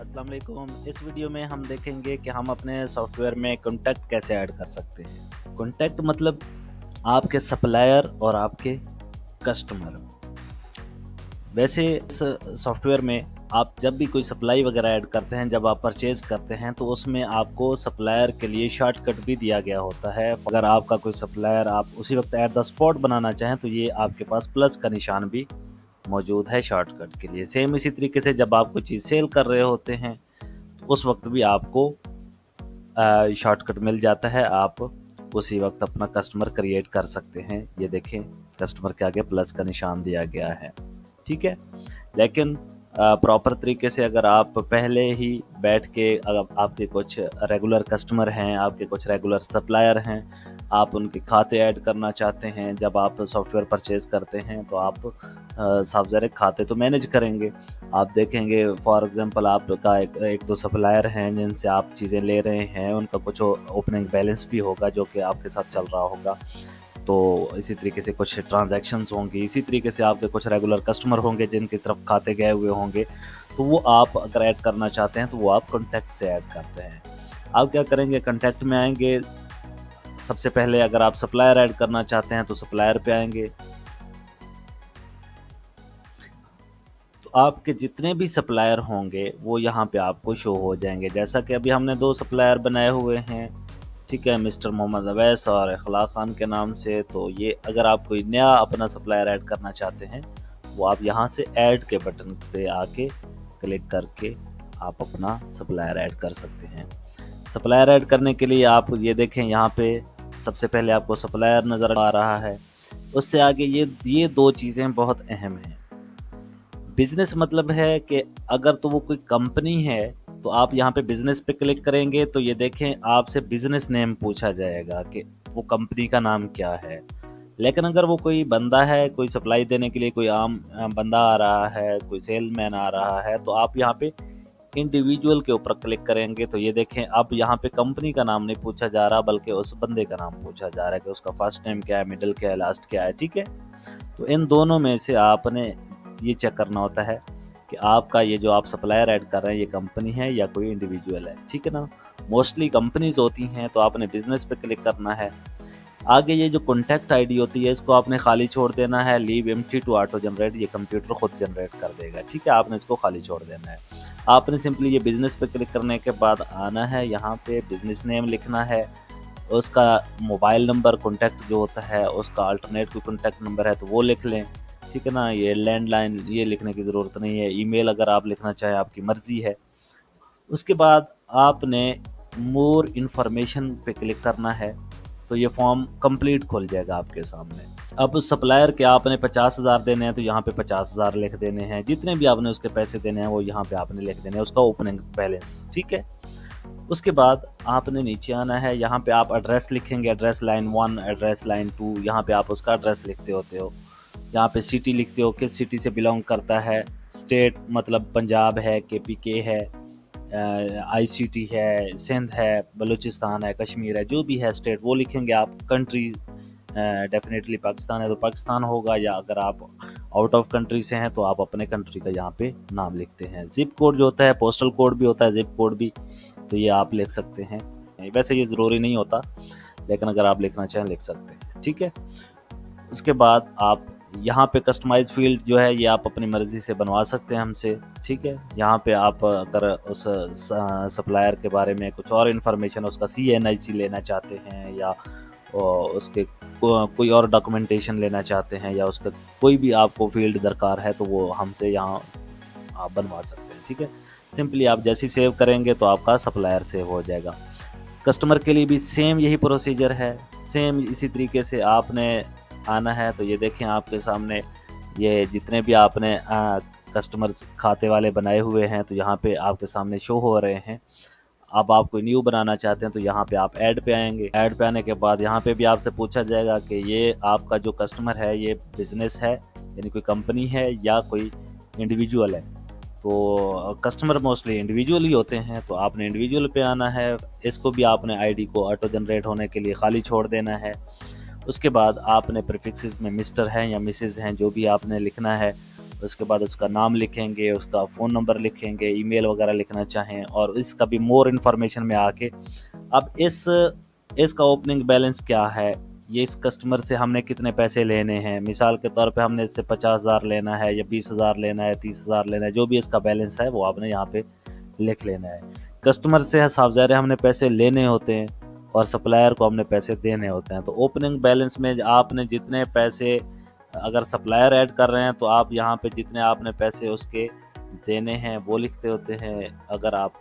अस्सलाम वालेकुम। इस वीडियो में हम देखेंगे कि हम अपने सॉफ्टवेयर में कॉन्टैक्ट कैसे ऐड कर सकते हैं। कॉन्टैक्ट मतलब आपके सप्लायर और आपके कस्टमर। वैसे इस सॉफ्टवेयर में आप जब भी कोई सप्लाई वगैरह ऐड करते हैं, जब आप परचेज़ करते हैं तो उसमें आपको सप्लायर के लिए शॉर्टकट भी दिया गया होता है। अगर आपका कोई सप्लायर आप उसी वक्त एट द स्पॉट बनाना चाहें तो ये आपके पास प्लस का निशान भी मौजूद है शॉर्टकट के लिए। सेम इसी तरीके से जब आप कोई चीज़ सेल कर रहे होते हैं तो उस वक्त भी आपको शॉर्टकट मिल जाता है। आप उसी वक्त अपना कस्टमर क्रिएट कर सकते हैं। ये देखें, कस्टमर के आगे प्लस का निशान दिया गया है, ठीक है। लेकिन प्रॉपर तरीके से अगर आप पहले ही बैठ के, अगर आपके कुछ रेगुलर कस्टमर हैं, आपके कुछ रेगुलर सप्लायर हैं, आप उनके खाते ऐड करना चाहते हैं, जब आप सॉफ्टवेयर परचेज़ करते हैं तो आप साफ ज़ाहिर खाते तो मैनेज करेंगे। आप देखेंगे फॉर एग्ज़ाम्पल आपका एक दो सप्लायर हैं जिनसे आप चीज़ें ले रहे हैं, उनका कुछ ओपनिंग बैलेंस भी होगा जो कि आपके साथ चल रहा होगा। तो इसी तरीके से कुछ ट्रांज़ैक्शंस होंगी, इसी तरीके से आपके कुछ रेगुलर कस्टमर होंगे जिनकी तरफ खाते गए हुए होंगे, तो वो आप अगर ऐड करना चाहते हैं तो वो आप कॉन्टैक्ट से ऐड करते हैं। आप क्या करेंगे, कॉन्टैक्ट में आएँगे, सबसे पहले अगर आप सप्लायर ऐड करना चाहते हैं तो सप्लायर पे आएँगे। तो आपके जितने भी सप्लायर होंगे वो यहाँ पे आपको शो हो जाएँगे। जैसा कि अभी हमने 2 सप्लायर बनाए हुए हैं, ठीक है, मिस्टर मोहम्मद अवैस और इखलाक खान के नाम से। तो ये अगर आप कोई नया अपना सप्लायर ऐड करना चाहते हैं, वो आप यहाँ से ऐड के बटन पे आके क्लिक करके आप अपना सप्लायर ऐड कर सकते हैं। सप्लायर ऐड करने के लिए आप ये देखें, यहाँ पे सबसे पहले आपको सप्लायर नज़र आ रहा है। उससे आगे ये 2 चीज़ें बहुत अहम हैं। बिज़नेस मतलब है कि अगर तो वो कोई कंपनी है तो आप यहाँ पे बिज़नेस पे क्लिक करेंगे तो ये देखें आपसे बिज़नेस नेम पूछा जाएगा कि वो कंपनी का नाम क्या है। लेकिन अगर वो कोई बंदा है, कोई सप्लाई देने के लिए कोई आम बंदा आ रहा है, कोई सेल्समैन आ रहा है, तो आप यहाँ पे इंडिविजुअल के ऊपर क्लिक करेंगे तो ये देखें अब यहाँ पे कंपनी का नाम नहीं पूछा जा रहा बल्कि उस बंदे का नाम पूछा जा रहा है कि उसका फर्स्ट नेम क्या है, मिडिल क्या है, लास्ट क्या है, ठीक है। तो इन दोनों में से आपने ये चेक करना होता है कि आपका ये जो आप सप्लायर ऐड कर रहे हैं ये कंपनी है या कोई इंडिविजुअल है, ठीक है ना। मोस्टली कंपनीज होती हैं तो आपने बिजनेस पे क्लिक करना है। आगे ये जो कॉन्टैक्ट आईडी होती है इसको आपने खाली छोड़ देना है। Leave empty to auto generate, ये कंप्यूटर खुद जनरेट कर देगा, ठीक है। आपने इसको खाली छोड़ देना है। आपने सिंपली ये बिजनेस पे क्लिक करने के बाद आना है, यहाँ पे बिजनेस नेम लिखना है, उसका मोबाइल नंबर कॉन्टैक्ट जो होता है उसका अल्टरनेट कोई कॉन्टैक्ट नंबर है तो वो लिख लें, ठीक है ना। ये लैंडलाइन ये लिखने की ज़रूरत नहीं है। ईमेल अगर आप लिखना चाहें आपकी मर्ज़ी है। उसके बाद आपने मोर इन्फॉर्मेशन पे क्लिक करना है तो ये फॉर्म कंप्लीट खुल जाएगा आपके सामने। अब उस सप्लायर के आपने 50,000 देने हैं तो यहाँ पे 50,000 लिख देने हैं। जितने भी आपने उसके पैसे देने हैं वो यहाँ पे आपने लिख देने हैं, उसका ओपनिंग बैलेंस, ठीक है। उसके बाद आपने नीचे आना है, यहाँ पे आप एड्रेस लिखेंगे, एड्रेस लाइन 1, एड्रेस लाइन 2, यहाँ पे आप उसका एड्रेस लिखते होते हो। यहाँ पे सिटी लिखते हो, किस सिटी से बिलोंग करता है। स्टेट मतलब पंजाब है, केपीके है, आईसीटी है, सिंध है, बलूचिस्तान है, कश्मीर है, जो भी है स्टेट वो लिखेंगे आप। कंट्री डेफिनेटली पाकिस्तान है तो पाकिस्तान होगा, या अगर आप आउट ऑफ कंट्री से हैं तो आप अपने कंट्री का यहाँ पे नाम लिखते हैं। जिप कोड जो होता है, पोस्टल कोड भी होता है, जिप कोड भी, तो ये आप लिख सकते हैं। वैसे ये ज़रूरी नहीं होता लेकिन अगर आप लिखना चाहें लिख सकते हैं, ठीक है। उसके बाद आप यहाँ पे कस्टमाइज फील्ड जो है ये आप अपनी मर्ज़ी से बनवा सकते हैं हमसे, ठीक है। यहाँ पे आप अगर उस सप्लायर के बारे में कुछ और इन्फॉर्मेशन, उसका CNIC लेना चाहते हैं या उसके कोई और डॉक्यूमेंटेशन लेना चाहते हैं या उसका कोई भी आपको फील्ड दरकार है तो वो हमसे यहाँ आप बनवा सकते हैं, ठीक है। सिंपली आप जैसे ही सेव करेंगे तो आपका सप्लायर सेव हो जाएगा। कस्टमर के लिए भी सेम यही प्रोसीजर है। सेम इसी तरीके से आपने आना है तो ये देखें आपके सामने ये जितने भी आपने कस्टमर्स खाते वाले बनाए हुए हैं तो यहाँ पे आपके सामने शो हो रहे हैं। अब आप कोई न्यू बनाना चाहते हैं तो यहाँ पे आप ऐड पे आएंगे। ऐड पे आने के बाद यहाँ पे भी आपसे पूछा जाएगा कि ये आपका जो कस्टमर है ये बिजनेस है यानी कोई कंपनी है या कोई इंडिविजुअल है। तो कस्टमर मोस्टली इंडिविजुअल ही होते हैं तो आपने इंडिविजुअल पे आना है। इसको भी आपने आईडी को ऑटो जनरेट होने के लिए खाली छोड़ देना है। उसके बाद आपने प्रीफिक्सेस में मिस्टर हैं या मिसेज हैं जो भी आपने लिखना है उसके बाद उसका नाम लिखेंगे, उसका फ़ोन नंबर लिखेंगे, ईमेल वगैरह लिखना चाहें, और इसका भी मोर इन्फॉर्मेशन में आके अब इसका ओपनिंग बैलेंस क्या है, ये इस कस्टमर से हमने कितने पैसे लेने हैं, मिसाल के तौर पे हमने इससे 50,000 लेना है या 20,000 लेना है, 30,000 लेना है, जो भी इसका बैलेंस है वो आपने यहाँ पे लिख लेना है। कस्टमर से साफ ज़ाहिर है हमने पैसे लेने होते हैं और सप्लायर को हमने पैसे देने होते हैं। तो ओपनिंग बैलेंस में आपने जितने पैसे, अगर सप्लायर ऐड कर रहे हैं तो आप यहाँ पे जितने आपने पैसे उसके देने हैं वो लिखते होते हैं। अगर आप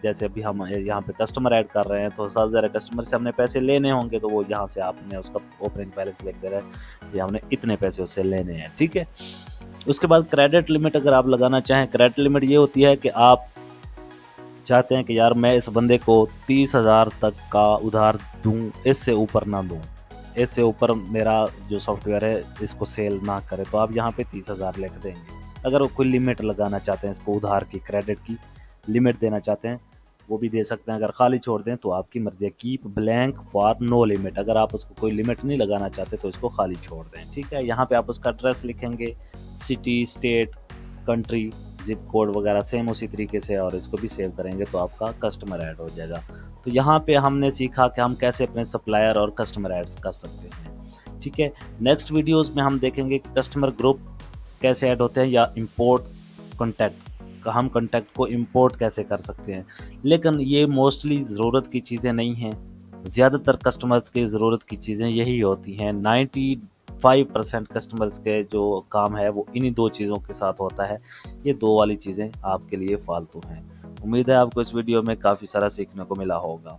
जैसे अभी हम यहाँ पे कस्टमर ऐड कर रहे हैं तो सब ज़रा कस्टमर से हमने पैसे लेने होंगे, तो वो यहाँ से आपने उसका ओपनिंग बैलेंस लिख दे रहे हैं कि हमने इतने पैसे उससे लेने हैं, ठीक है। उसके बाद क्रेडिट लिमिट अगर आप लगाना चाहें, क्रेडिट लिमिट ये होती है कि आप चाहते हैं कि यार मैं इस बंदे को 30,000 तक का उधार दूं, इससे ऊपर ना दूं, इससे ऊपर मेरा जो सॉफ्टवेयर है इसको सेल ना करे, तो आप यहाँ पे 30,000 लिख देंगे। अगर वो कोई लिमिट लगाना चाहते हैं, इसको उधार की क्रेडिट की लिमिट देना चाहते हैं वो भी दे सकते हैं। अगर खाली छोड़ दें तो आपकी मर्जी है, keep blank for no limit, अगर आप उसको कोई लिमिट नहीं लगाना चाहते तो इसको खाली छोड़ दें, ठीक है। यहाँ पे आप उसका एड्रेस लिखेंगे, city, state, country, zip code वगैरह सेम उसी तरीके से, और इसको भी सेव करेंगे तो आपका कस्टमर ऐड हो जाएगा। तो यहाँ पे हमने सीखा कि हम कैसे अपने सप्लायर और कस्टमर ऐड कर सकते हैं, ठीक है। नेक्स्ट वीडियोस में हम देखेंगे कि कस्टमर ग्रुप कैसे ऐड होते हैं, या इंपोर्ट कॉन्टैक्ट, हम कॉन्टैक्ट को इंपोर्ट कैसे कर सकते हैं। लेकिन ये मोस्टली ज़रूरत की चीज़ें नहीं हैं, ज़्यादातर कस्टमर्स की ज़रूरत की चीज़ें यही होती हैं। 95% कस्टमर्स के जो काम है वो इन्हीं दो चीज़ों के साथ होता है। ये दो वाली चीज़ें आपके लिए फालतू हैं। उम्मीद है आपको इस वीडियो में काफ़ी सारा सीखने को मिला होगा।